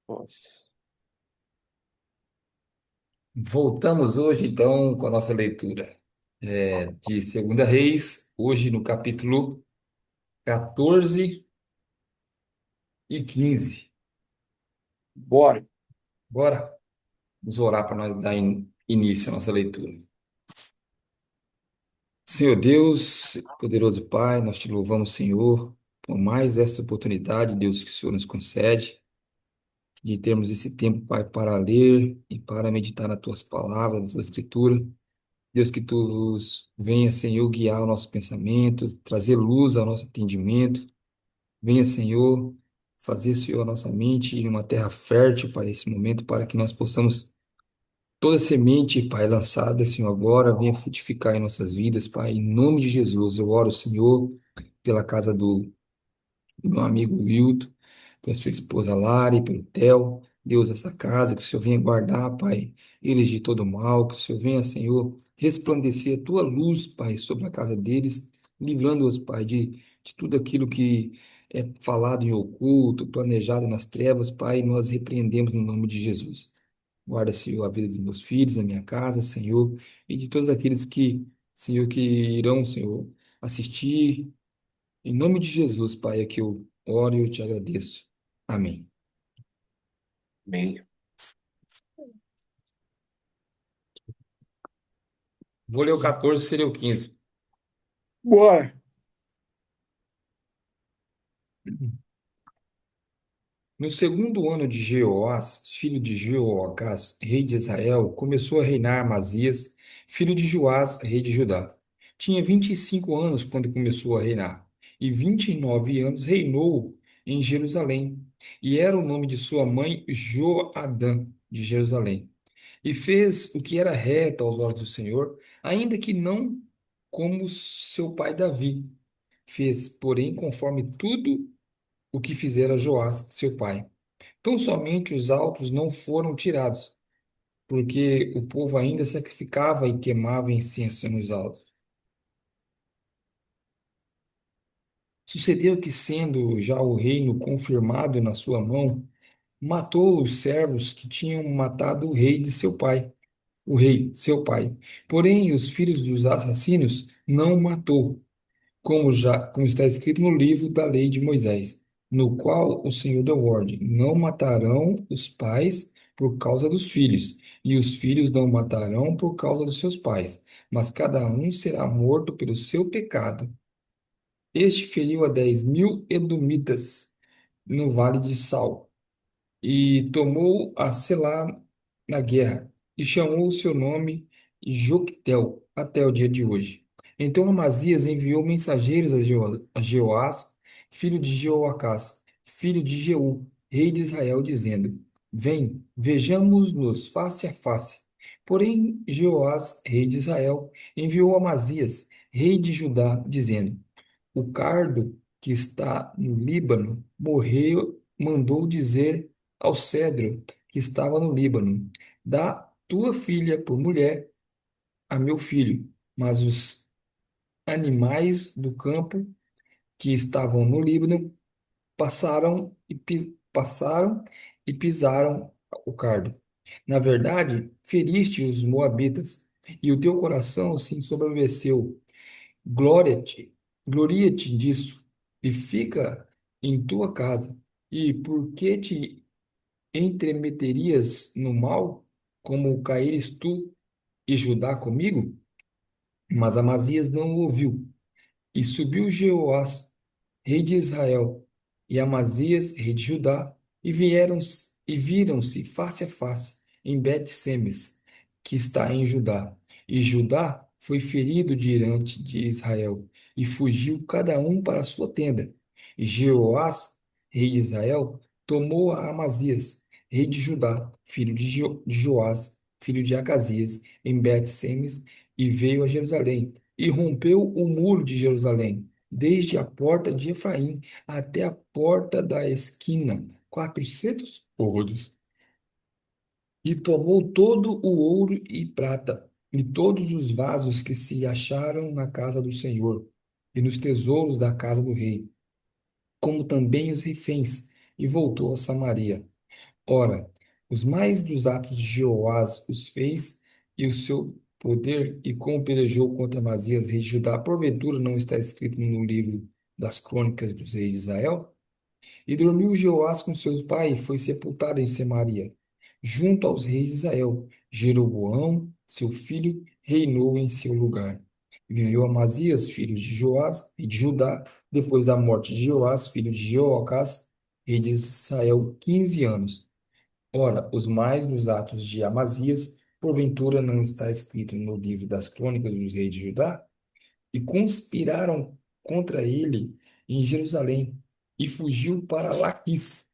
Nossa. Voltamos hoje, então, com a nossa leitura de Segunda Reis, hoje no capítulo 14 e 15. Bora. Bora, vamos orar para nós dar início à nossa leitura. Senhor Deus, poderoso Pai, nós te louvamos, Senhor, por mais essa oportunidade, Deus, que o Senhor nos concede, de termos esse tempo, Pai, para ler e para meditar nas tuas palavras, na tua escritura. Deus, que tu venha, Senhor, guiar o nosso pensamento, trazer luz ao nosso entendimento. Venha, Senhor, fazer, Senhor, a nouma mente em uma terra fértil para esse momento, para que nós possamos, toda semente, Pai, lançada, Senhor, agora, venha frutificar em nossas vidas, Pai. Em nome de Jesus, eu oro, Senhor, pela casa do meu amigo Wilton, pela sua esposa Lari, pelo Theo. Deus, essa casa, que o Senhor venha guardar, Pai, eles de todo mal, que o Senhor venha, Senhor, resplandecer a tua luz, Pai, sobre a casa deles, livrando-os, Pai, de tudo aquilo que é falado em oculto, planejado nas trevas, Pai, nós repreendemos no nome de Jesus. Guarda, Senhor, a vida dos meus filhos, da minha casa, Senhor, e de todos aqueles que, Senhor, que irão, Senhor, assistir em nome de Jesus, Pai, é que eu oro e eu te agradeço. Amém. Bem. Vou ler o 14, seria o 15. Bora. No segundo ano de Jeoás, filho de Jeoacás, rei de Israel, começou a reinar Amazias, filho de Joás, rei de Judá. Tinha 25 anos quando começou a reinar, e 29 anos reinou em Jerusalém. E era o nome de sua mãe Joadã, de Jerusalém. E fez o que era reto aos olhos do Senhor, ainda que não como seu pai Davi. Fez, porém, conforme tudo o que fizera Joás, seu pai. Tão somente os altos não foram tirados, porque o povo ainda sacrificava e queimava incenso nos altos. Sucedeu que, sendo já o reino confirmado na sua mão, matou os servos que tinham matado o rei de seu pai, o rei, seu pai. Porém, os filhos dos assassinos não matou, como está escrito no livro da lei de Moisés, no qual o Senhor deu ordem: não matarão os pais por causa dos filhos, e os filhos não matarão por causa dos seus pais, mas cada um será morto pelo seu pecado. Este feriu a 10.000 edomitas no vale de Sal e tomou a Selá na guerra, e chamou o seu nome Joctel até o dia de hoje. Então Amazias enviou mensageiros a Jeoás, filho de Jeoacás, filho de Jeú, rei de Israel, dizendo: Vem, vejamos-nos face a face. Porém, Jeoás, rei de Israel, enviou Amazias, rei de Judá, dizendo: O cardo que está no Líbano morreu, mandou dizer ao cedro que estava no Líbano: Dá tua filha por mulher a meu filho. Mas os animais do campo que estavam no Líbano passaram e pisaram o cardo. Na verdade, feriste os moabitas, e o teu coração se ensoberbeceu. Glória-te, gloria-te disso, e fica em tua casa. E por que te entremeterias no mal, como caíres tu e Judá comigo? Mas Amazias não o ouviu. E subiu Jeoás, rei de Israel, e Amazias, rei de Judá, e viram-se face a face em Bet-Semes, que está em Judá. E Judá foi ferido diante de Israel, e fugiu cada um para a sua tenda. E Jeoás, rei de Israel, tomou a Amazias, rei de Judá, filho de Joás, filho de Acasias, em Bet-Semes, e veio a Jerusalém e rompeu o muro de Jerusalém, desde a porta de Efraim até a porta da esquina, 400 côvados, e tomou todo o ouro e prata, e todos os vasos que se acharam na casa do Senhor, e nos tesouros da casa do rei, como também os reféns, e voltou a Samaria. Ora, os mais dos atos de Jeoás os fez, e o seu poder, e como pelejou contra Amazias, rei de Judá, porventura não está escrito no livro das crônicas dos reis de Israel? E dormiu Jeoás com seu pai e foi sepultado em Samaria, junto aos reis de Israel. Jeroboão, seu filho, reinou em seu lugar. Viveu Amazias, filho de Joás, rei de Judá, depois da morte de Joás, filho de Jeoacás, rei de Israel, 15 anos. Ora, os mais dos atos de Amazias, porventura não está escrito no livro das crônicas dos reis de Judá? E conspiraram contra ele em Jerusalém, e fugiu para Laquis.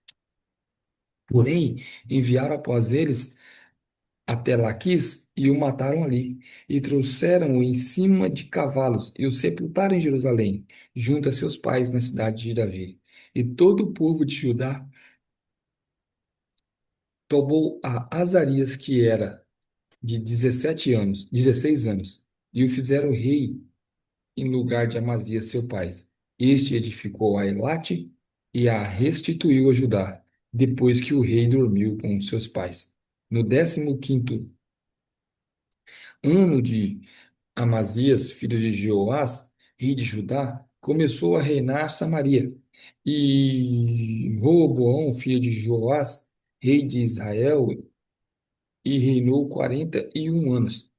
Porém, enviaram após eles até Laquis e o mataram ali, e trouxeram-o em cima de cavalos, e o sepultaram em Jerusalém, junto a seus pais na cidade de Davi. E todo o povo de Judá tomou a Azarias, que era de 17 anos, 16 anos, e o fizeram rei em lugar de Amazias, seu pai. Este edificou a Elate e a restituiu a Judá, depois que o rei dormiu com os seus pais. No 15º ano de Amazias, filho de Jeoás, rei de Judá, começou a reinar Samaria. E Roboão, filho de Joás, rei de Israel, e reinou 41 anos.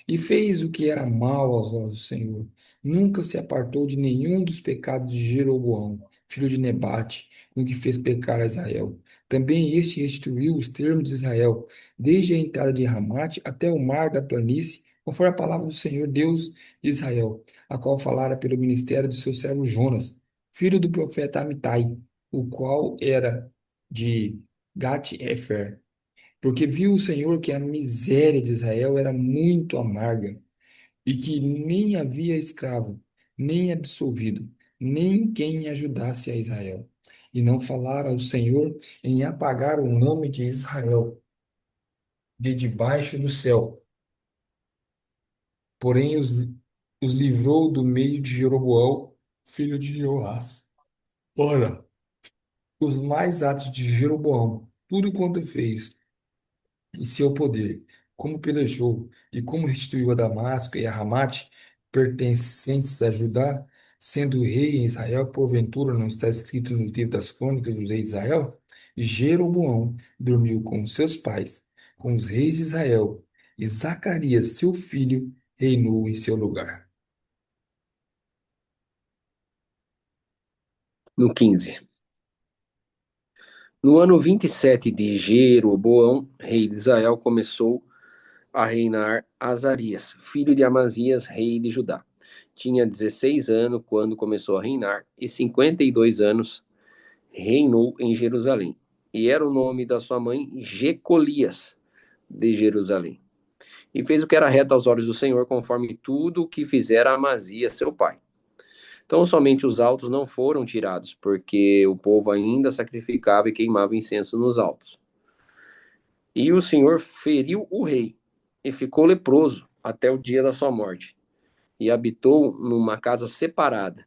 E fez o que era mal aos olhos do Senhor. Nunca se apartou de nenhum dos pecados de Jeroboão, filho de Nebate, no que fez pecar a Israel. Também este restituiu os termos de Israel, desde a entrada de Ramate até o mar da planície, conforme a palavra do Senhor Deus de Israel, a qual falara pelo ministério do seu servo Jonas, filho do profeta Amitai, o qual era de Gat-Hefer, porque viu o Senhor que a miséria de Israel era muito amarga, e que nem havia escravo, nem absolvido, nem quem ajudasse a Israel. E não falara o Senhor em apagar o nome de Israel de debaixo do céu. Porém, os livrou do meio de Jeroboão, filho de Joás. Ora, os mais atos de Jeroboão, tudo quanto fez, e seu poder, como pelejou e como restituiu a Damasco e a Ramate, pertencentes a Judá, sendo rei em Israel, porventura não está escrito no livro das crônicas dos reis de Israel? Jeroboão dormiu com seus pais, com os reis de Israel, e Zacarias, seu filho, reinou em seu lugar. No 15. No ano 27 de Jeroboão, rei de Israel, começou a reinar Azarias, filho de Amazias, rei de Judá. Tinha 16 anos quando começou a reinar, e 52 anos reinou em Jerusalém. E era o nome da sua mãe Jecolias, de Jerusalém. E fez o que era reto aos olhos do Senhor, conforme tudo o que fizera Amazias, seu pai. Então, somente os altos não foram tirados, porque o povo ainda sacrificava e queimava incenso nos altos. E o Senhor feriu o rei, e ficou leproso até o dia da sua morte, e habitou numa casa separada.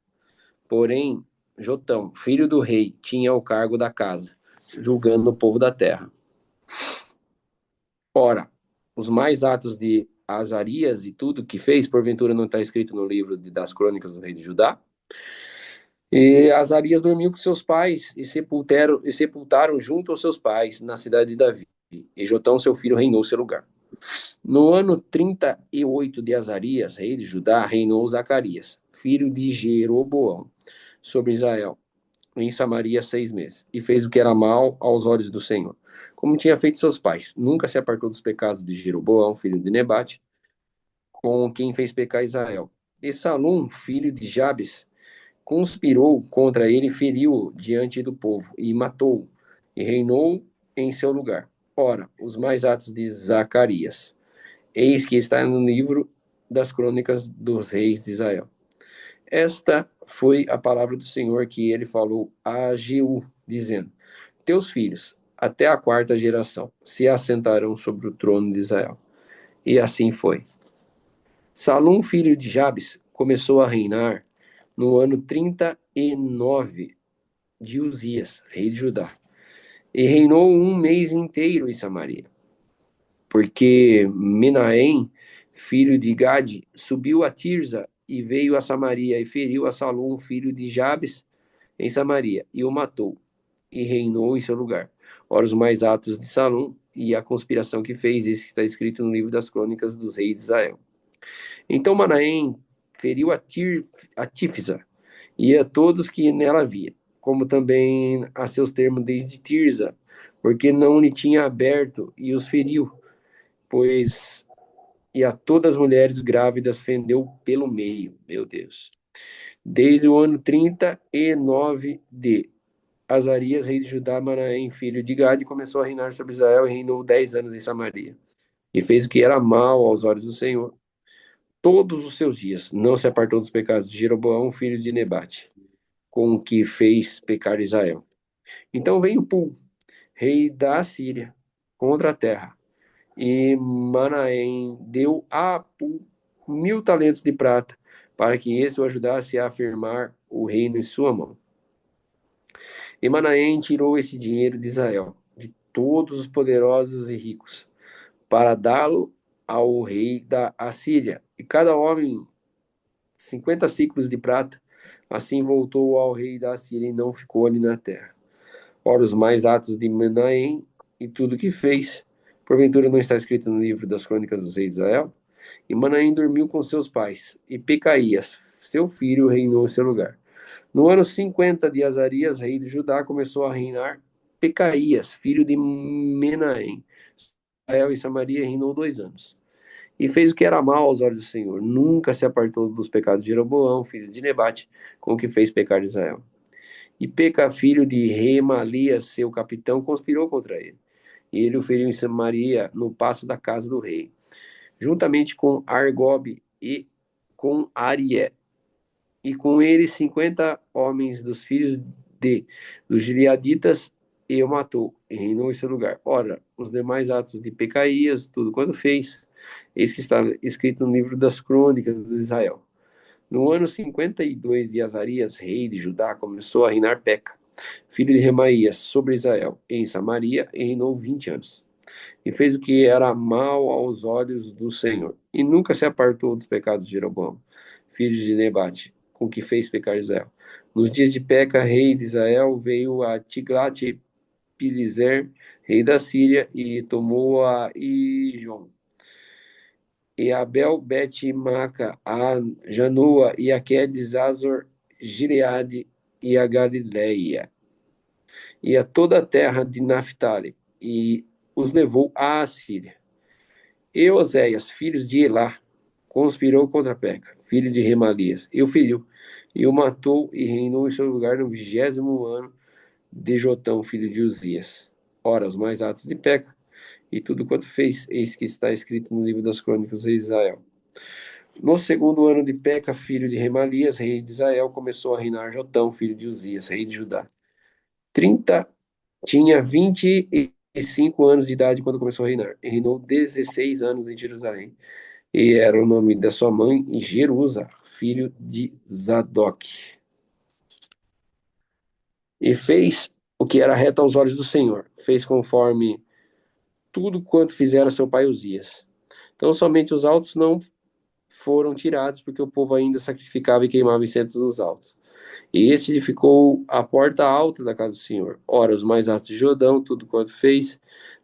Porém, Jotão, filho do rei, tinha o cargo da casa, julgando o povo da terra. Ora, os mais atos de Azarias e tudo que fez, porventura não está escrito no livro das crônicas do rei de Judá? E Azarias dormiu com seus pais e sepultaram junto aos seus pais na cidade de Davi. E Jotão, seu filho, reinou seu lugar. No ano 38 de Azarias, rei de Judá, reinou Zacarias, filho de Jeroboão, sobre Israel, em Samaria 6 meses, e fez o que era mal aos olhos do Senhor, como tinha feito seus pais. Nunca se apartou dos pecados de Jeroboão, filho de Nebate, com quem fez pecar Israel. E Salum, filho de Jabes, conspirou contra ele, feriu-o diante do povo e matou-o, e reinou em seu lugar. Ora, os mais atos de Zacarias, eis que está no livro das crônicas dos reis de Israel. Esta foi a palavra do Senhor que ele falou a Jeú, dizendo: Teus filhos, até a quarta geração, se assentarão sobre o trono de Israel. E assim foi. Salum, filho de Jabes, começou a reinar no ano 39 de Uzias, rei de Judá. e reinou um mês inteiro em Samaria. Porque Menahem, filho de Gade, subiu a Tirza e veio a Samaria e feriu a Salom, filho de Jabes, em Samaria, e o matou, e reinou em seu lugar. Ora, os mais atos de Salom e a conspiração que fez, isso que está escrito no livro das crônicas dos reis de Israel. Então Manaém feriu a Tifsa e a todos que nela havia, como também a seus termos desde Tirza, porque não lhe tinha aberto e os feriu, pois e a todas as mulheres grávidas fendeu pelo meio, meu Deus. Desde o ano 39 de Azarias, rei de Judá, Manaém, filho de Gade, começou a reinar sobre Israel e reinou 10 anos em Samaria. E fez o que era mal aos olhos do Senhor todos os seus dias. Não se apartou dos pecados de Jeroboão, filho de Nebate, com o que fez pecar Israel. Então veio Pul, rei da Assíria, contra a terra. E Manaém deu a Pul 1.000 talentos de prata, para que esse o ajudasse a afirmar o reino em sua mão. E Manaém tirou esse dinheiro de Israel, de todos os poderosos e ricos, para dá-lo ao rei da Assíria. E cada homem 50 ciclos de prata. Assim voltou ao rei da Assíria e não ficou ali na terra. Ora, os mais atos de Menahem e tudo que fez, porventura não está escrito no livro das crônicas dos reis de Israel? E Manaém dormiu com seus pais, e Pecaías, seu filho, reinou em seu lugar. No ano 50 de Azarias, rei de Judá, começou a reinar Pecaías, filho de Menahem. Israel e Samaria reinou 2 anos. E fez o que era mal aos olhos do Senhor. Nunca se apartou dos pecados de Jeroboão, filho de Nebate, com o que fez pecar Israel. E Peca, filho de Remalias, seu capitão, conspirou contra ele. E ele o feriu em Samaria, no passo da casa do rei, juntamente com Argob e com Arié. E com ele 50 homens dos filhos dos Gileaditas, e o matou, e reinou em seu lugar. Ora, os demais atos de Pecaías, tudo quando fez, eis que está escrito no livro das crônicas de Israel. No ano 52 de Azarias, rei de Judá, começou a reinar Peca, filho de Remaías, sobre Israel, em Samaria, e reinou 20 anos. E fez o que era mal aos olhos do Senhor, e nunca se apartou dos pecados de Jeroboão, filho de Nebate, com que fez pecar Israel. Nos dias de Peca, rei de Israel, veio a Tiglat-Pileser, rei da Síria, e tomou a Ijon, e Abel, Bet-Maca, a Janoa, e a Quedes, Azor, Gileade e a Galileia, e a toda a terra de Naphtali, e os levou à Assíria. E Oséias, filhos de Elá, conspirou contra Peca, filho de Remalias, e o feriu, e o matou e reinou em seu lugar no 20º ano de Jotão, filho de Uzias. Ora, os mais atos de Peca, e tudo quanto fez, eis que está escrito no livro das crônicas de Israel. No segundo ano de Peca, filho de Remalias, rei de Israel, começou a reinar Jotão, filho de Uzias, rei de Judá. 30, tinha 25 anos de idade quando começou a reinar. E reinou 16 anos em Jerusalém. E era o nome da sua mãe, Jerusa, filho de Zadok. E fez o que era reto aos olhos do Senhor. Fez conforme tudo quanto fizera seu pai Uzias. Então somente os altos não foram tirados, porque o povo ainda sacrificava e queimava incensos nos altos. E este edificou a porta alta da casa do Senhor. Ora, os mais altos de Jordão, tudo quanto fez,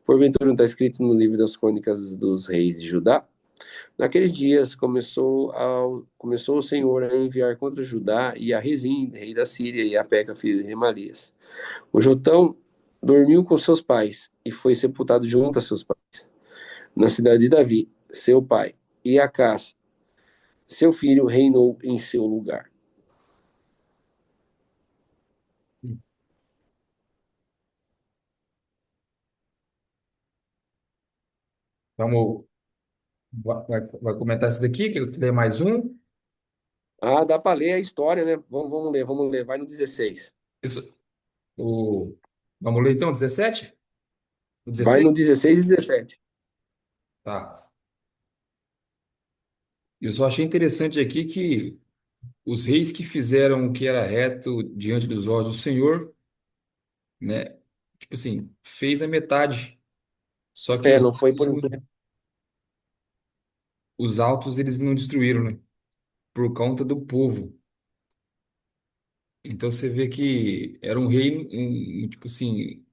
porventura não está escrito no livro das crônicas dos reis de Judá? Naqueles dias começou o Senhor a enviar contra Judá e a Rezim, rei da Síria, e a Peca, filho de Remalias. O Jotão dormiu com seus pais e foi sepultado junto a seus pais, na cidade de Davi, seu pai, e Acás, seu filho, reinou em seu lugar. Vamos, vai comentar esse daqui, que eu ler mais um. Ah, dá para ler a história, né? Vamos ler. Vai no 16. Isso, o, vamos ler então, 17? O Vai 16? no 16 e 17. Tá. Eu só achei interessante aqui que os reis que fizeram o que era reto diante dos olhos do Senhor, né, tipo assim, fez a metade. Só que É, não foi por. os altos eles não destruíram, né? Por conta do povo. Então você vê que era um rei, tipo assim,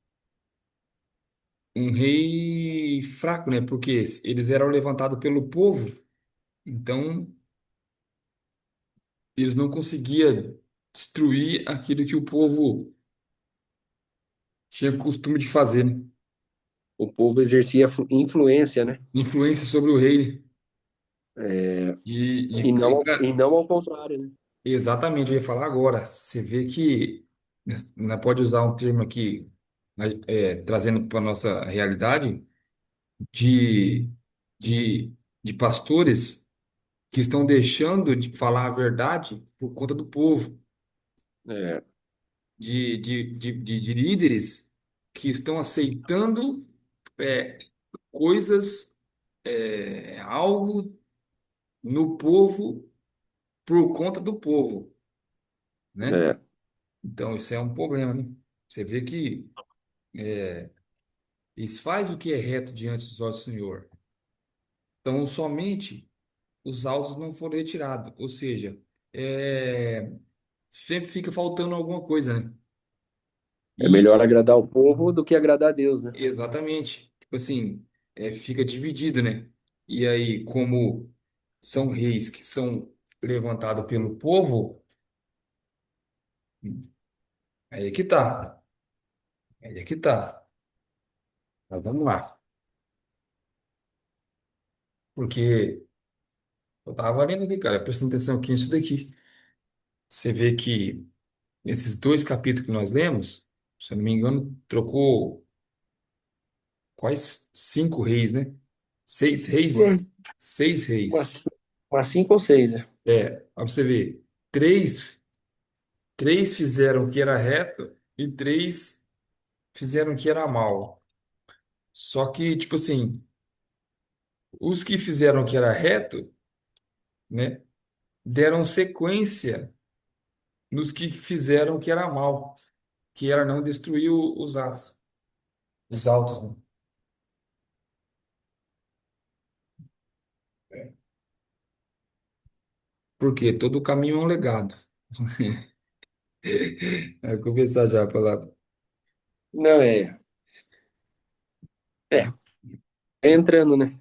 um rei fraco, né? Porque eles eram levantados pelo povo, então eles não conseguiam destruir aquilo que o povo tinha costume de fazer, né? O povo exercia influência, né? Influência sobre o rei, né? E não ao contrário, né? Exatamente, eu ia falar agora. Você vê que, né, pode usar um termo aqui, né, trazendo para a nossa realidade, de, de, de pastores que estão deixando de falar a verdade por conta do povo, É, de líderes que estão aceitando é, coisas, algo no povo por conta do povo, né? é, Então, isso é um problema, né? Você vê que eles faz o que é reto diante dos olhos do Senhor. Então, somente os altos não foram retirados. Ou seja, é, sempre fica faltando alguma coisa, né? é E melhor agradar o povo do que agradar a Deus, né? exatamente. Tipo assim, fica dividido, né? E aí, como são reis que são levantados pelo povo, aí é que tá. Aí é que tá. Mas vamos lá. Porque eu tava lendo aqui, cara, prestando atenção aqui nisso daqui. Você vê que esses dois capítulos que nós lemos, se eu não me engano, trocou quais cinco reis, né? Seis reis. Ué, Seis reis. umas, umas cinco ou seis, né? Pra você ver, três fizeram o que era reto e três fizeram o que era mal. Só que, tipo assim, os que fizeram o que era reto, né, deram sequência nos que fizeram o que era mal, que era não destruir os atos, os autos, né? Porque todo caminho é um legado. Vai começar já a palavra. Não, é, entrando, né?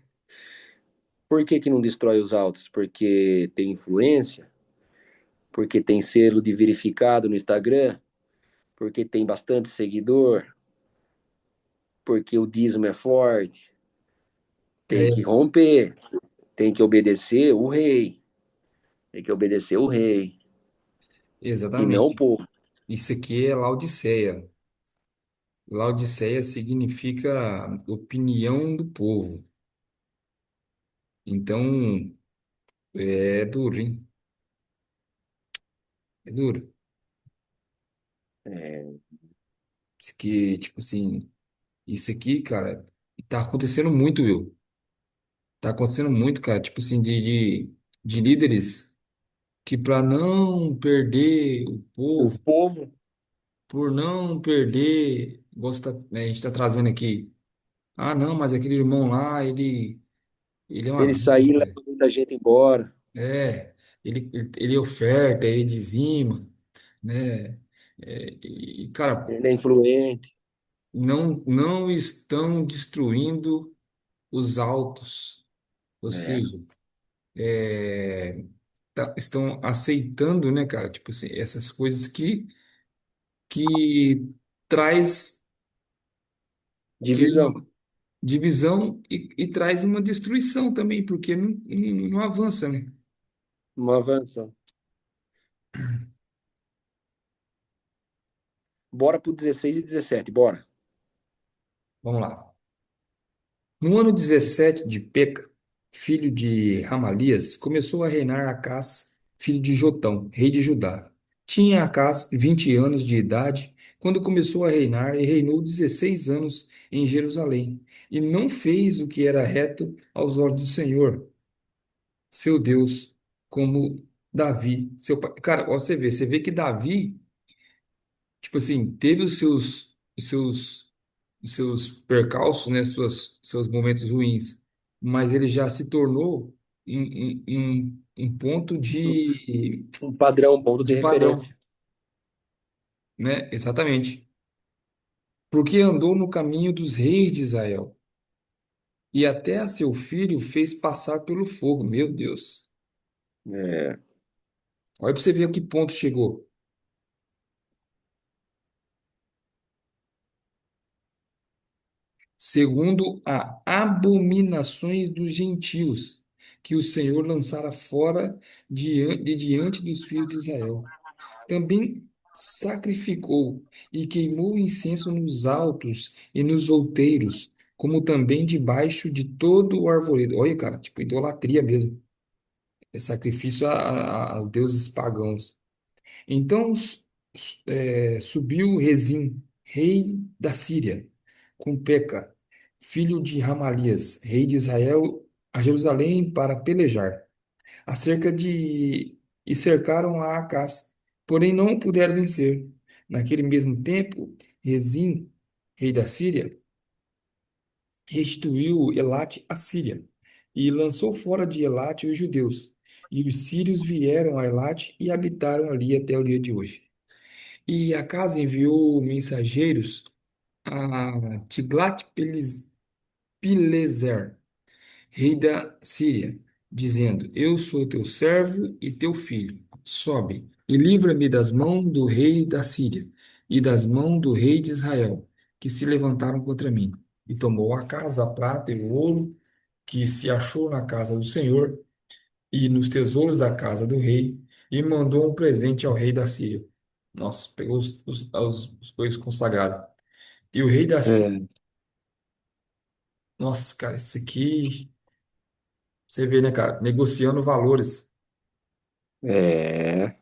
Por que que não destrói os autos? Porque tem influência, porque tem selo de verificado no Instagram, porque tem bastante seguidor, porque o dízimo é forte, tem que É, romper, tem que obedecer o rei, tem que obedecer o rei, e não o exatamente. povo. Isso aqui é Laodiceia. Laodiceia significa opinião do povo. Então, é duro, hein? É duro. É, Isso que, tipo assim, isso aqui, cara, tá acontecendo muito, Will. Tá acontecendo muito, cara. Tipo assim, de líderes que para não perder o o povo, povo, por não perder, né, a gente tá trazendo aqui. Ah, não, mas aquele irmão lá, ele é se uma ele sair, leva benção. muita gente embora, Ele oferta, ele dizima, né? Cara, ele é influente. não estão destruindo os altos, ou É, seja, estão aceitando, né, cara? Tipo assim, essas coisas que traz divisão, que divisão e traz uma destruição também, porque não avança, né? uma avança. Bora pro 16 e 17, bora. Vamos lá. No ano 17 de Peca, filho de Ramalias, começou a reinar Acás, filho de Jotão, rei de Judá. Tinha Acás 20 anos de idade quando começou a reinar e reinou 16 anos em Jerusalém. E não fez o que era reto aos olhos do Senhor, seu Deus, como Davi, seu pai. Cara, ó, você vê que Davi, tipo assim, teve os seus os seus percalços, né, seus momentos ruins, mas ele já se tornou um ponto Um padrão, um ponto de de padrão, referência. né? Exatamente. Porque andou no caminho dos reis de Israel, e até a seu filho fez passar pelo fogo. Meu Deus. É, Olha para você ver a que ponto chegou. Segundo a abominações dos gentios, que o Senhor lançara fora de diante dos filhos de Israel. Também sacrificou e queimou incenso nos altos e nos outeiros, como também debaixo de todo o arvoredo. Olha, cara, tipo idolatria mesmo. É sacrifício a deuses pagãos. Então subiu Rezim, rei da Síria, com Peca, filho de Ramalias, rei de Israel, a Jerusalém para pelejar acerca de e cercaram a Acás, porém não o puderam vencer. Naquele mesmo tempo, Rezim, rei da Síria, restituiu Elate à Síria e lançou fora de Elate os judeus. E os sírios vieram a Elate e habitaram ali até o dia de hoje. E Acaz enviou mensageiros a Tiglat-Pileser, rei da Síria, dizendo: Eu sou teu servo e teu filho. Sobe e livra-me das mãos do rei da Síria e das mãos do rei de Israel, que se levantaram contra mim. E tomou a casa, a prata e o ouro que se achou na casa do Senhor e nos tesouros da casa do rei, e mandou um presente ao rei da Síria. Nossa, pegou os coisas consagrados. E o rei da Síria. é, Nossa, cara, isso aqui. Você vê, né, cara? Negociando valores. é,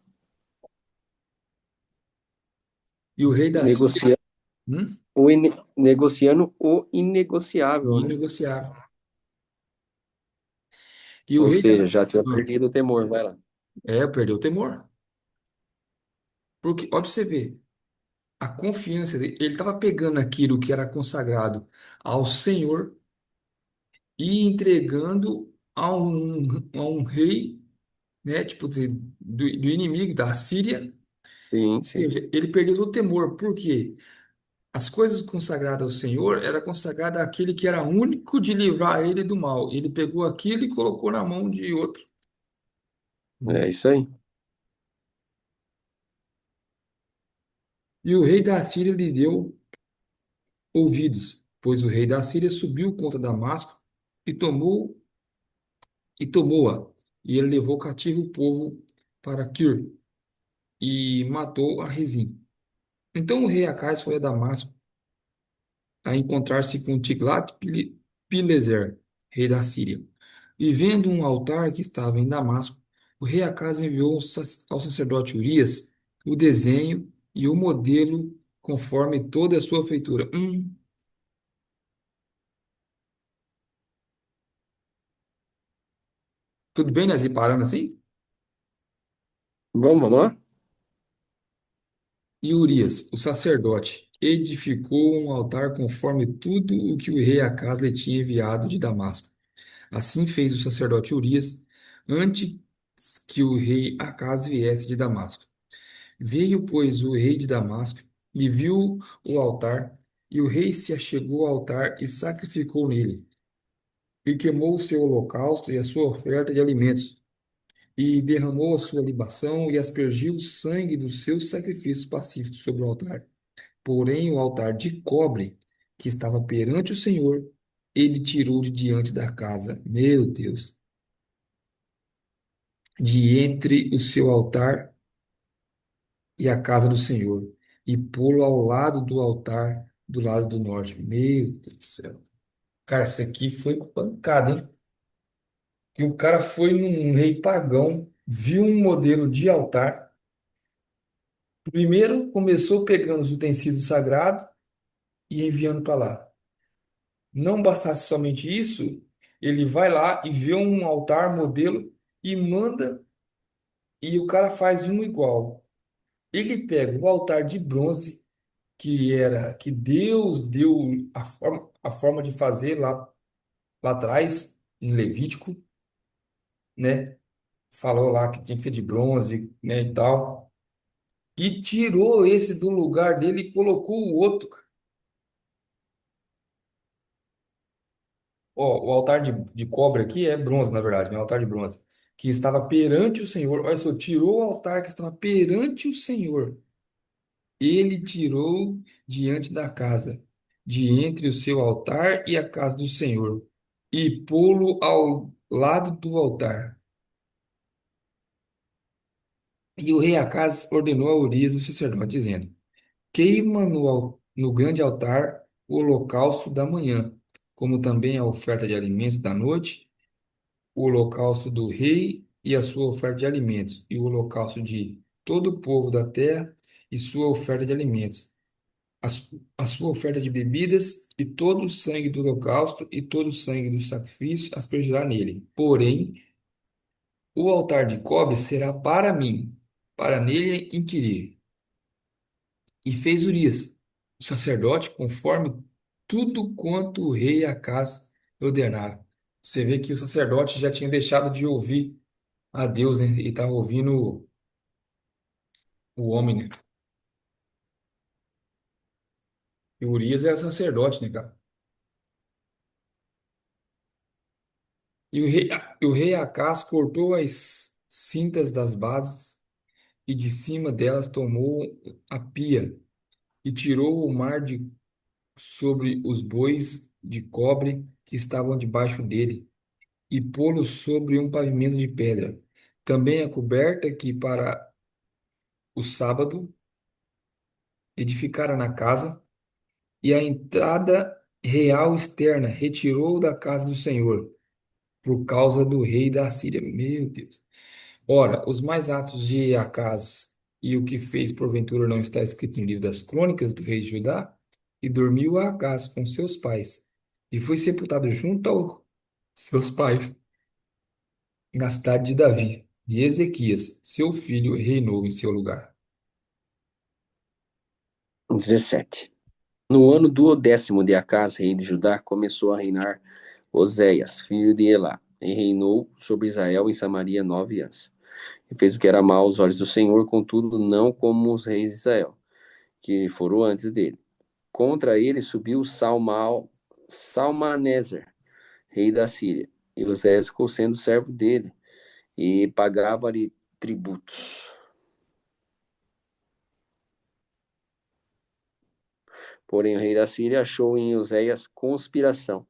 E o rei da Síria, negocia, hum? negociando o inegociável, né? Inegociável. E o Ou rei da seja, já tinha Síria, perdido o temor, vai lá. perdeu o temor. Porque, olha pra você ver, a confiança dele, ele estava pegando aquilo que era consagrado ao Senhor e entregando a um rei, né, tipo, do inimigo da Síria. Sim, Ou sim. seja, ele perdeu o temor. Por quê? As coisas consagradas ao Senhor era consagrada àquele que era único de livrar ele do mal. Ele pegou aquilo e colocou na mão de outro. É isso aí. E o rei da Síria lhe deu ouvidos, pois o rei da Síria subiu contra Damasco e tomou-a. E ele levou cativo o povo para Kir e matou a Rezim. Então o rei Acais foi a Damasco a encontrar-se com Tiglat-Pileser, rei da Síria. E vendo um altar que estava em Damasco, o rei Acaz enviou ao sacerdote Urias o desenho e o modelo conforme toda a sua feitura. Tudo bem, nós ir parando assim? Vamos lá? E Urias, o sacerdote, edificou um altar conforme tudo o que o rei Acaz lhe tinha enviado de Damasco. Assim fez o sacerdote Urias antes que o rei Acaz viesse de Damasco. Veio, pois, o rei de Damasco e viu o altar, e o rei se achegou ao altar e sacrificou nele, e queimou o seu holocausto e a sua oferta de alimentos, e derramou a sua libação e aspergiu o sangue dos seus sacrifícios pacíficos sobre o altar. Porém, o altar de cobre que estava perante o Senhor, ele tirou de diante da casa, meu Deus, de entre o seu altar e a casa do Senhor, e pô-lo ao lado do altar do lado do norte. Meu Deus do céu. Cara, isso aqui foi pancada, hein? Que o cara foi num rei pagão, viu um modelo de altar. Primeiro começou pegando os utensílios sagrados e enviando para lá. Não bastasse somente isso, ele vai lá e vê um altar modelo e manda, e o cara faz um igual. Ele pega o altar de bronze que Deus deu a forma de fazer lá atrás, em Levítico, né? Falou lá que tinha que ser de bronze, né, e tal. E tirou esse do lugar dele e colocou o outro. Ó, o altar de cobre aqui é bronze, na verdade, né? O altar de bronze. Que estava perante o Senhor. Olha só, tirou o altar que estava perante o Senhor. Ele tirou diante da casa, de entre o seu altar e a casa do Senhor, e pô-lo ao lado do altar. E o rei Acaz ordenou a Urias, o sacerdote, dizendo: Queima no grande altar o holocausto da manhã, como também a oferta de alimentos da noite, o holocausto do rei e a sua oferta de alimentos, e o holocausto de todo o povo da terra e sua oferta de alimentos, a sua oferta de bebidas, e todo o sangue do holocausto e todo o sangue do sacrifício aspergirá nele. Porém, o altar de cobre será para mim, para nele inquirir. E fez Urias, o sacerdote, conforme tudo quanto o rei Acaz ordenara. Você vê que o sacerdote já tinha deixado de ouvir a Deus, né? E estava ouvindo o homem, né? E Urias era sacerdote, né, cara? E o rei Acaz cortou as cintas das bases e de cima delas tomou a pia e tirou o mar de sobre os bois de cobre que estavam debaixo dele e pô-lo sobre um pavimento de pedra. Também a coberta que para o sábado edificara na casa e a entrada real externa retirou da casa do Senhor por causa do rei da Síria. Meu Deus. Ora, os mais atos de Acaz e o que fez porventura não está escrito no livro das crônicas do rei de Judá? E dormiu Acaz com seus pais, e foi sepultado junto aos seus pais, na cidade de Davi. E Ezequias, seu filho, reinou em seu lugar. 17. No ano do 10º de Acaz, rei de Judá, começou a reinar Oséias, filho de Elá, e reinou sobre Israel em Samaria 9 anos. E fez o que era mal aos olhos do Senhor, contudo, não como os reis de Israel, que foram antes dele. Contra ele subiu Salmaneser, rei da Síria, e Oséias ficou sendo servo dele, e pagava-lhe tributos. Porém, o rei da Síria achou em Oséias conspiração,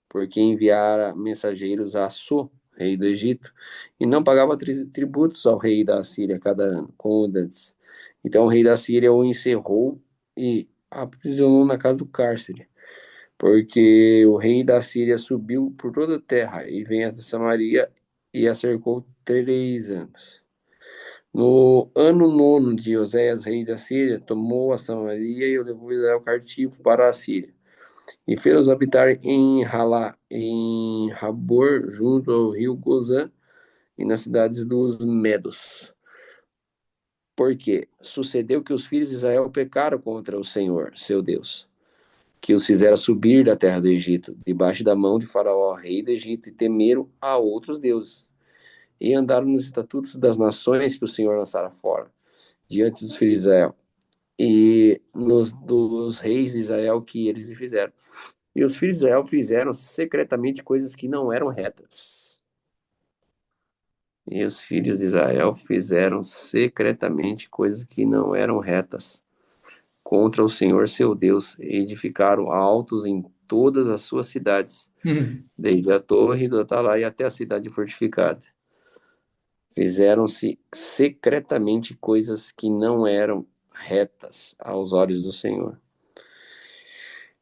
porque enviara mensageiros a So, rei do Egito, e não pagava tributos ao rei da Síria cada ano, como antes. Então o rei da Síria o encerrou e aprisionou na casa do cárcere, porque o rei da Síria subiu por toda a terra e veio até Samaria e a cercou 3 anos. No ano nono de Oséias, rei da Síria, tomou a Samaria e o levou Israel cativo para a Síria. E fez-os habitar em Halá, em Rabor, junto ao rio Gozã, e nas cidades dos Medos. Porque sucedeu que os filhos de Israel pecaram contra o Senhor, seu Deus, que os fizera subir da terra do Egito, debaixo da mão de Faraó, rei do Egito, e temeram a outros deuses, e andaram nos estatutos das nações que o Senhor lançara fora, diante dos filhos de Israel, e nos dos reis de Israel que eles lhe fizeram. E os filhos de Israel fizeram secretamente coisas que não eram retas. E os filhos de Israel fizeram secretamente coisas que não eram retas contra o Senhor seu Deus, e edificaram altos em todas as suas cidades, desde a torre do Atalai até a cidade fortificada. Fizeram-se secretamente coisas que não eram retas aos olhos do Senhor.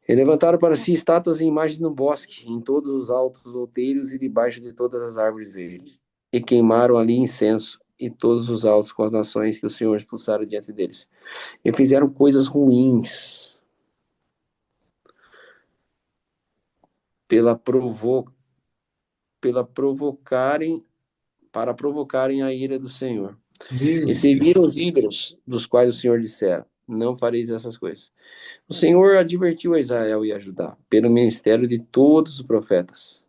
E levantaram para si estátuas e imagens no bosque, em todos os altos outeiros e debaixo de todas as árvores verdes. E queimaram ali incenso, e todos os altos com as nações que o Senhor expulsara diante deles. E fizeram coisas ruins pela provo pela provocarem, para provocarem a ira do Senhor. Meu E Deus. serviram os ídolos, dos quais o Senhor dissera: não fareis essas coisas. O Senhor advertiu a Israel e a Judá pelo ministério de todos os profetas.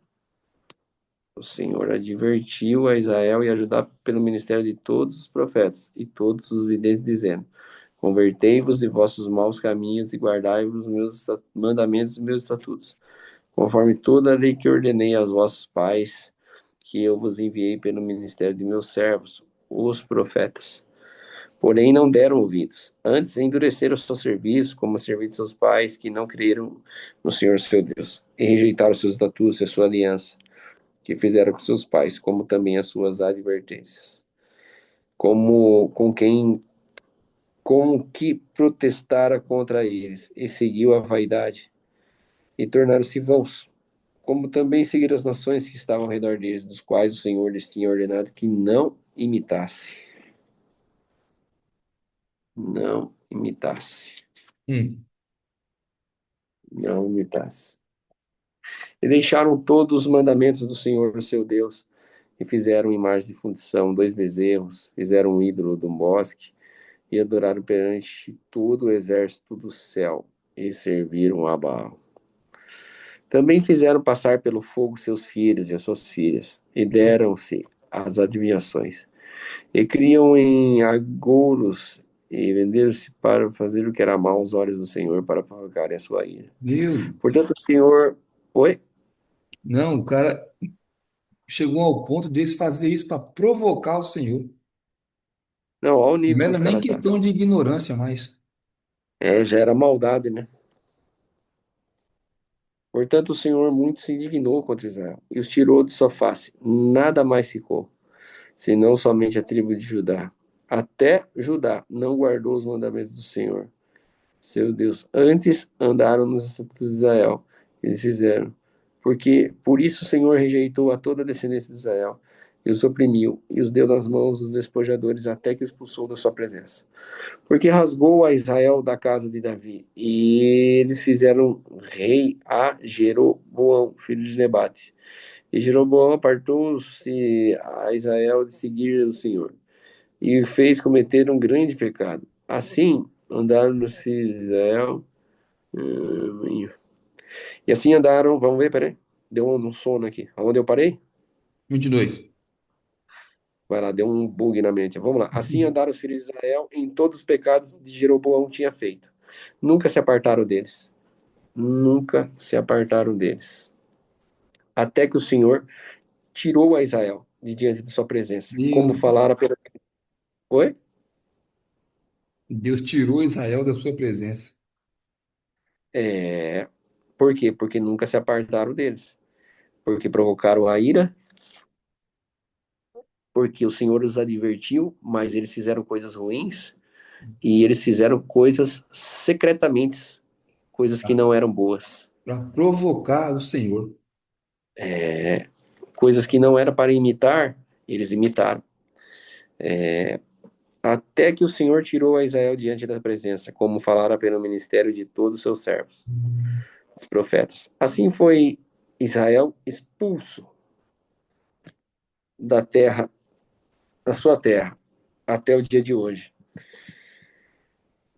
O Senhor advertiu a Israel e a Judá pelo ministério de todos os profetas e todos os videntes, dizendo: Convertei-vos de vossos maus caminhos e guardai-vos meus mandamentos e meus estatutos, conforme toda a lei que ordenei aos vossos pais, que eu vos enviei pelo ministério de meus servos, os profetas. Porém, não deram ouvidos. Antes, endureceram o seu serviço, como serviram seus pais, que não creram no Senhor seu Deus, e rejeitaram seus estatutos e a sua aliança, que fizeram com seus pais, como também as suas advertências. Como com quem com que protestara contra eles, e seguiu a vaidade, e tornaram-se vãos, como também seguiram as nações que estavam ao redor deles, dos quais o Senhor lhes tinha ordenado que não imitasse. Não imitasse. Hum. Não imitasse. E deixaram todos os mandamentos do Senhor, seu Deus, e fizeram imagens de fundição, 2 bezerros, fizeram um ídolo do bosque, e adoraram perante todo o exército do céu, e serviram a Baal. Também fizeram passar pelo fogo seus filhos e as suas filhas, e deram-se às adivinhações. E criam em agouros, e venderam-se para fazer o que era mal aos olhos do Senhor, para provocarem a sua ira. Meu, Portanto, o Senhor... Oi? não, o cara chegou ao ponto de fazer isso para provocar o Senhor. Não, olha o nível Não que era os nem caras tá. questão de ignorância mais. Já era maldade, né? Portanto, o Senhor muito se indignou contra Israel, e os tirou de sua face. Nada mais ficou, senão somente a tribo de Judá. Até Judá não guardou os mandamentos do Senhor, seu Deus. Antes andaram nos estatutos de Israel. Eles fizeram. Porque por isso o Senhor rejeitou a toda a descendência de Israel e os oprimiu e os deu nas mãos dos despojadores até que expulsou da sua presença. Porque rasgou a Israel da casa de Davi e eles fizeram rei a Jeroboão, filho de Nebate. E Jeroboão apartou-se a Israel de seguir o Senhor e o fez cometer um grande pecado. Assim andaram nos filhos de Israel. E assim andaram. Vamos ver, peraí. Deu um sono aqui. Aonde eu parei? 22. Vai lá, deu um bug na mente. Vamos lá. Assim andaram os filhos de Israel em todos os pecados de Jeroboão tinha feito. Nunca se apartaram deles. Nunca se apartaram deles. Até que o Senhor tirou a Israel de diante de sua presença. Como Meu, falara pelo. Oi? Deus tirou Israel da sua presença. É. Por quê? Porque nunca se apartaram deles. Porque provocaram a ira, porque o Senhor os advertiu, mas eles fizeram coisas ruins e eles fizeram coisas secretamente, coisas que não eram boas, Para provocar o Senhor. coisas que não era para imitar, eles imitaram. Até que o Senhor tirou a Israel diante da presença, como falara pelo ministério de todos os seus servos, os profetas. Assim foi Israel expulso da terra, da sua terra, até o dia de hoje.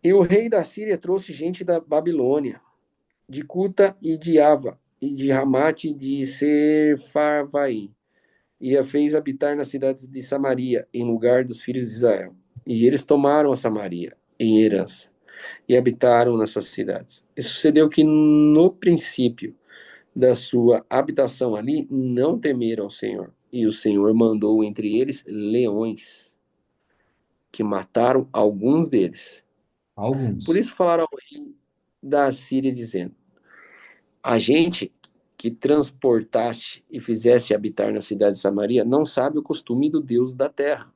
E o rei da Síria trouxe gente da Babilônia, de Cuta e de Ava, e de Ramate e de Sefarvaim, e a fez habitar nas cidades de Samaria, em lugar dos filhos de Israel. E eles tomaram a Samaria em herança, e habitaram nas suas cidades. E sucedeu que no princípio da sua habitação ali, não temeram ao Senhor. E o Senhor mandou entre eles leões, que mataram alguns deles. Por Alguns. isso falaram ao rei da Síria, dizendo: A gente que transportaste e fizeste habitar na cidade de Samaria não sabe o costume do Deus da terra.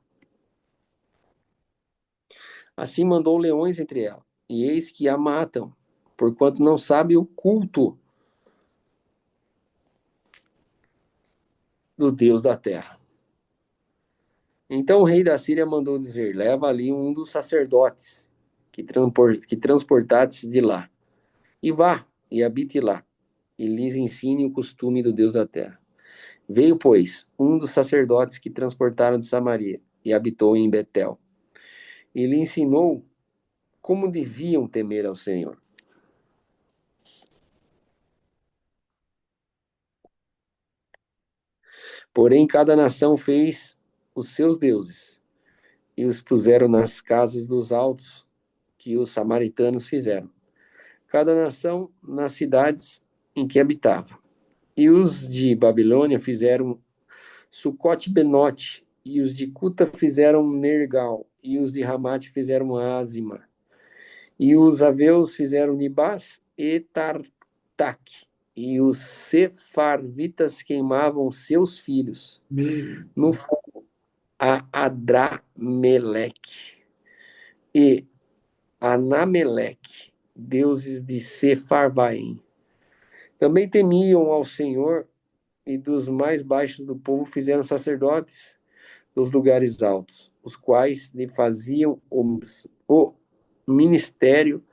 Assim mandou leões entre ela, e eis que a matam, porquanto não sabe o culto do Deus da terra. Então o rei da Síria mandou dizer: Leva ali um dos sacerdotes que transportastes de lá, e vá e habite lá, e lhes ensine o costume do Deus da terra. Veio, pois, um dos sacerdotes que transportaram de Samaria, e habitou em Betel. E lhe ensinou como deviam temer ao Senhor. Porém, cada nação fez os seus deuses e os puseram nas casas dos altos que os samaritanos fizeram. Cada nação nas cidades em que habitava. E os de Babilônia fizeram Sucote-Benote, e os de Cuta fizeram Nergal, e os de Ramate fizeram Azima, e os aveus fizeram Nibás e Tartak, e os sefarvitas queimavam seus filhos Meu no Deus. fogo a Adrameleque e Anameleque, deuses de Sefarvaim. Também temiam ao Senhor, e dos mais baixos do povo fizeram sacerdotes dos lugares altos, os quais lhe faziam o ministério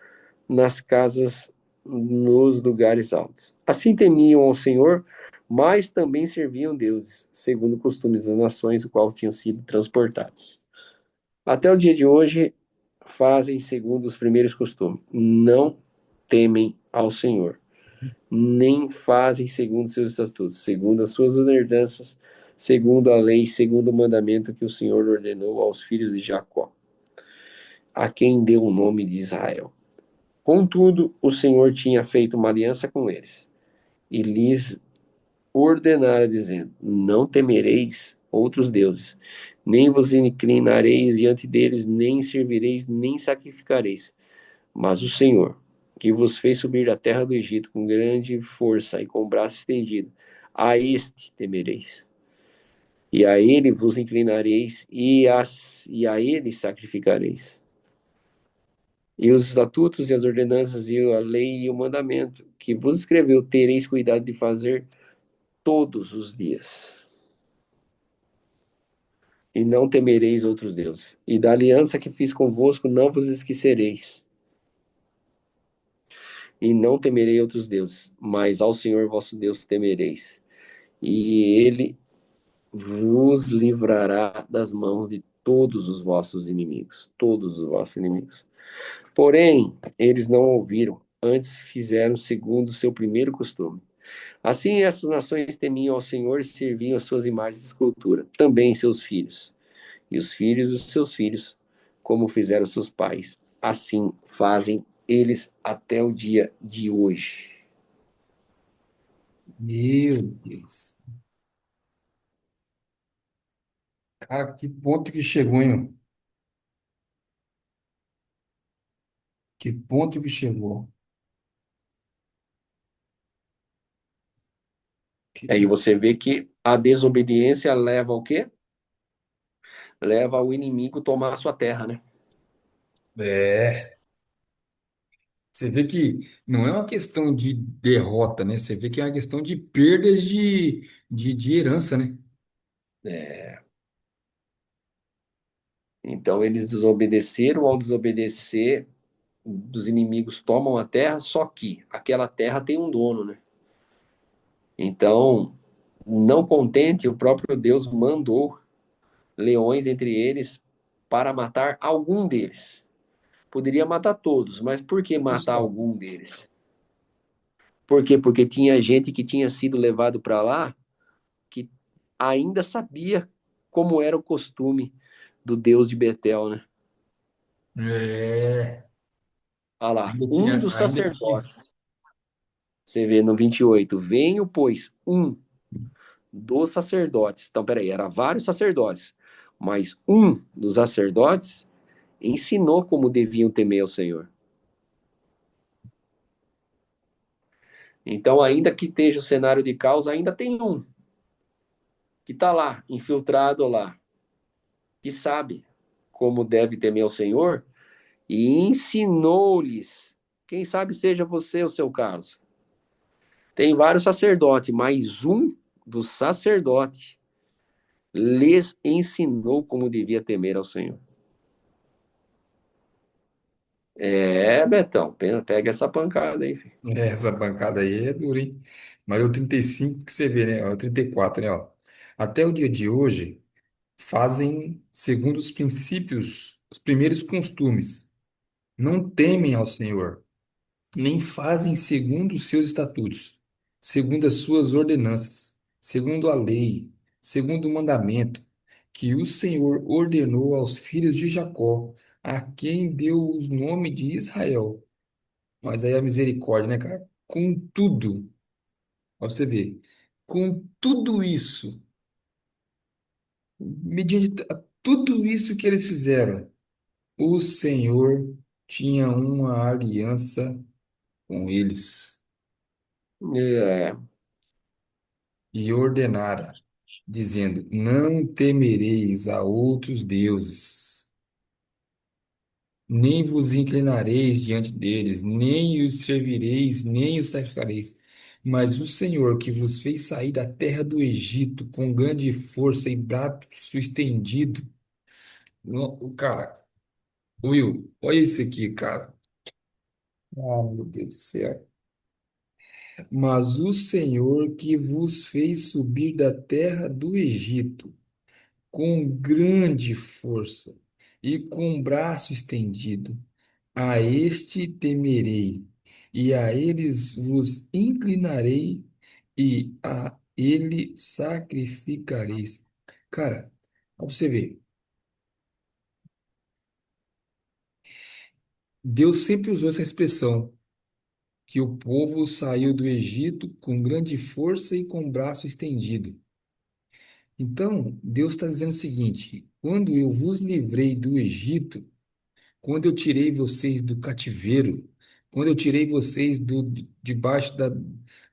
nas casas nos lugares altos. Assim temiam ao Senhor, mas também serviam deuses, segundo o costume das nações, o qual tinham sido transportados. Até o dia de hoje, fazem segundo os primeiros costumes. Não temem ao Senhor, nem fazem segundo seus estatutos, segundo as suas ordenanças, segundo a lei, segundo o mandamento que o Senhor ordenou aos filhos de Jacó, a quem deu o nome de Israel. Contudo, o Senhor tinha feito uma aliança com eles e lhes ordenara, dizendo: Não temereis outros deuses, nem vos inclinareis diante deles, nem servireis, nem sacrificareis. Mas o Senhor, que vos fez subir da terra do Egito com grande força e com o braço estendido, a este temereis. E a ele vos inclinareis, e a ele sacrificareis. E os estatutos e as ordenanças e a lei e o mandamento que vos escreveu tereis cuidado de fazer todos os dias. E não temereis outros deuses. E da aliança que fiz convosco não vos esquecereis. E não temerei outros deuses, mas ao Senhor vosso Deus temereis. E ele vos livrará das mãos de todos os vossos inimigos. Todos os vossos inimigos. Porém, eles não ouviram, antes fizeram segundo o seu primeiro costume. Assim, essas nações temiam ao Senhor e serviam as suas imagens de escultura, também seus filhos, e os filhos dos seus filhos, como fizeram seus pais. Assim fazem eles até o dia de hoje. Meu Deus. Cara, que ponto que chegou, hein? Que ponto que chegou. Aí Que... você vê que a desobediência leva ao quê? Leva ao inimigo tomar a sua terra, né? É. Você vê que não é uma questão de derrota, né? Você vê que é uma questão de perdas de herança, né? É. Então eles desobedeceram, ao desobedecer, os inimigos tomam a terra, só que aquela terra tem um dono, né? Então, não contente, o próprio Deus mandou leões entre eles para matar algum deles. Poderia matar todos, mas por que matar Só. algum deles? Por quê? Porque tinha gente que tinha sido levado para lá que ainda sabia como era o costume do Deus de Betel, né? É. Olha lá, Ainda um tinha, dos ainda tinha. sacerdotes. Você vê no 28, venho, pois, um dos sacerdotes. Então, peraí, era vários sacerdotes, mas um dos sacerdotes ensinou como deviam temer ao Senhor. Então, ainda que esteja o cenário de caos, ainda tem um que está lá, infiltrado lá, que sabe como deve temer ao Senhor e ensinou-lhes. Quem sabe seja você o seu caso. Tem vários sacerdotes, mas um dos sacerdotes lhes ensinou como devia temer ao Senhor. É, Betão, pega essa pancada aí, filho. É, essa bancada aí é dura, hein? Mas é o 35 que você vê, né? É o 34, né? Ó. Até o dia de hoje, fazem segundo os princípios, os primeiros costumes. não temem ao Senhor, nem fazem segundo os seus estatutos, segundo as suas ordenanças, segundo a lei, segundo o mandamento que o Senhor ordenou aos filhos de Jacó, a quem deu o nome de Israel. Mas aí a misericórdia, né, cara? Contudo, ó, pra você ver, com tudo isso, mediante tudo isso que eles fizeram, o Senhor tinha uma aliança com eles É, e ordenara, dizendo: Não temereis a outros deuses, nem vos inclinareis diante deles, nem os servireis, nem os sacrificareis. Mas o Senhor que vos fez sair da terra do Egito com grande força e braço estendido. Cara, Will, olha isso aqui, cara. Ah, meu Deus do céu. Mas o Senhor que vos fez subir da terra do Egito com grande força e com braço estendido, a este temerei, e a eles vos inclinarei, e a ele sacrificareis. Cara, ó pra você ver, Deus sempre usou essa expressão, que o povo saiu do Egito com grande força e com braço estendido. Então, Deus está dizendo o seguinte: quando eu vos livrei do Egito, quando eu tirei vocês do cativeiro, quando eu tirei vocês debaixo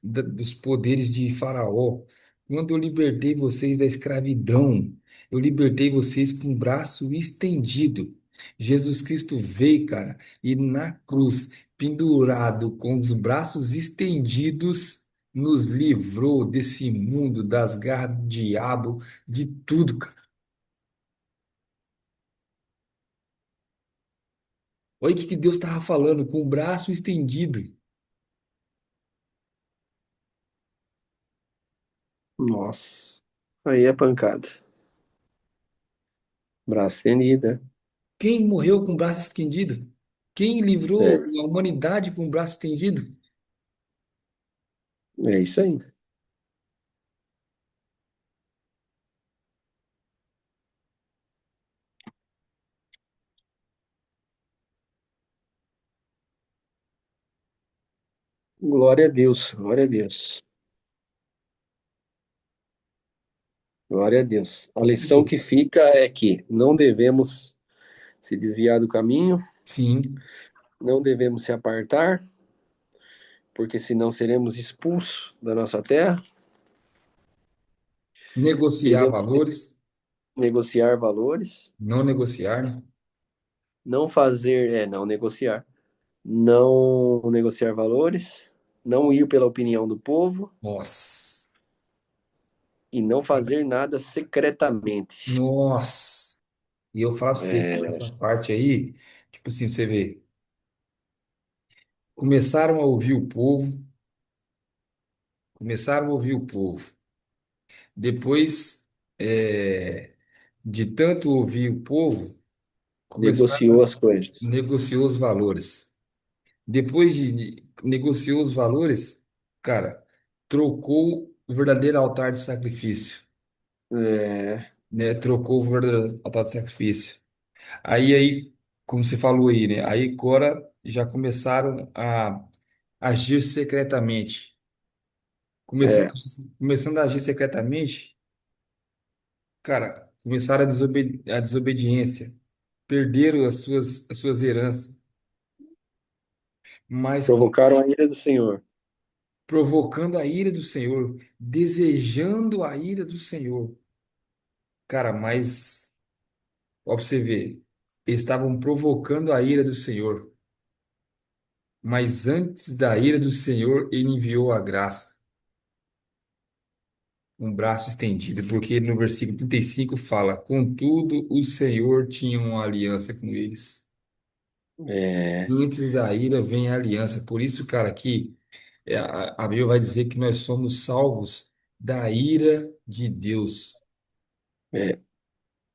dos poderes de Faraó, quando eu libertei vocês da escravidão, eu libertei vocês com o braço estendido. Jesus Cristo veio, cara, e na cruz, pendurado com os braços estendidos, nos livrou desse mundo, das garras do diabo, de tudo, cara. Olha o que Deus estava falando, com o braço estendido. nossa. Aí é pancada. Braço estendido, né? Quem morreu com o braço estendido? Quem livrou É a isso. humanidade com o braço estendido? É isso aí. Glória a Deus, glória a Deus, glória a Deus. A Pra você lição ver. que fica é que não devemos se desviar do caminho, Sim, não devemos se apartar, porque senão seremos expulsos da nossa terra. negociar Devemos valores, negociar valores, não negociar, né? não fazer, não negociar, não negociar valores, não ir pela opinião do povo Nossa, e não fazer nada secretamente. nossa. E eu falo pra você, cara, É, essa parte aí, tipo assim, você vê, começaram a ouvir o povo, começaram a ouvir o povo. Depois, é, de tanto ouvir o povo, começaram negociou a as coisas. negociar os valores. Depois negociou os valores, cara, trocou o verdadeiro altar de sacrifício, É, né? Trocou o verdadeiro altar de sacrifício. Aí, como você falou aí, né? Aí agora já começaram a agir secretamente. Começando, é, começando a agir secretamente, cara, começaram a desobediência, perderam as suas heranças, mas provocaram a ira do Senhor. provocando a ira do Senhor, desejando a ira do Senhor. Cara, mas, ó, pra você ver, eles estavam provocando a ira do Senhor, mas antes da ira do Senhor, ele enviou a graça, um braço estendido, porque no versículo 35 fala: Contudo, o Senhor tinha uma aliança com eles. É, Antes da ira vem a aliança. Por isso, cara, aqui a Bíblia vai dizer que nós somos salvos da ira de Deus. é,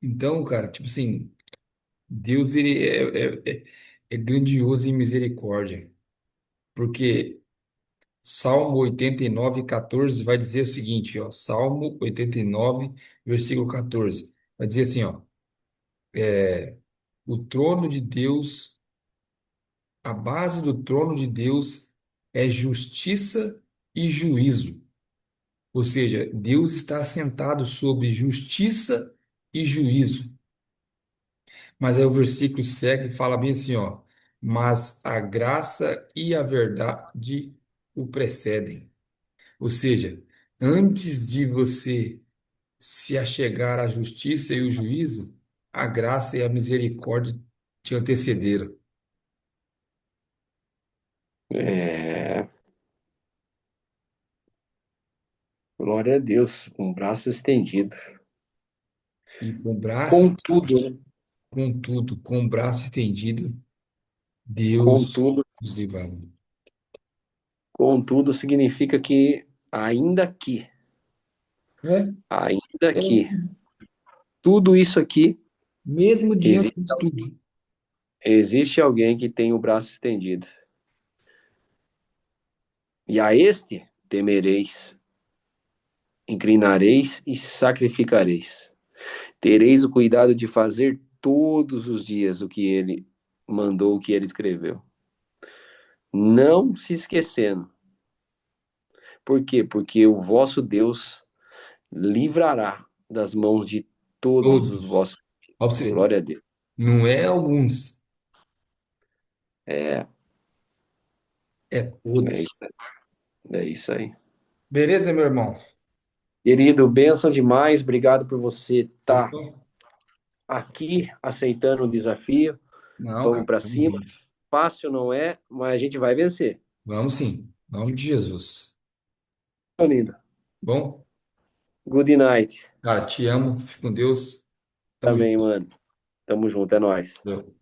Então, cara, tipo assim, Deus ele é grandioso em misericórdia, porque Salmo 89:14 vai dizer o seguinte, ó, Salmo 89, versículo 14, vai dizer assim, ó, o trono de Deus, a base do trono de Deus é justiça e juízo. Ou seja, Deus está assentado sobre justiça e juízo. Mas aí o versículo segue e fala bem assim, ó, mas a graça e a verdade o precedem. Ou seja, antes de você se achegar à justiça e o juízo, a graça e a misericórdia te antecederam. É, glória a Deus, um braço estendido. E com o braço, Contudo, né? contudo, com o braço estendido, Deus Contudo, nos livrará. contudo significa que É, ainda é, que, tudo isso aqui, mesmo diante existe, de tudo. existe alguém que tem o braço estendido. E a este temereis, inclinareis e sacrificareis. Tereis o cuidado de fazer todos os dias o que ele mandou, o que ele escreveu. Não se esquecendo. Por quê? Porque o vosso Deus livrará das mãos de todos os Todos. vossos. Ó, pra você ver, Glória a Deus. não é alguns, É, é é todos. isso aí. É isso aí. Beleza, meu irmão? Querido, bênção demais. Obrigado por você estar Opa. aqui aceitando o desafio. Não, Vamos cara, para tamo cima. junto. Fácil não é, mas a gente vai vencer. Vamos sim. Em nome de Jesus. Tá lindo. Bom, Good night. cara, te amo. Fique com Deus. Tamo Também, junto. mano. Tamo junto, é nóis. Valeu.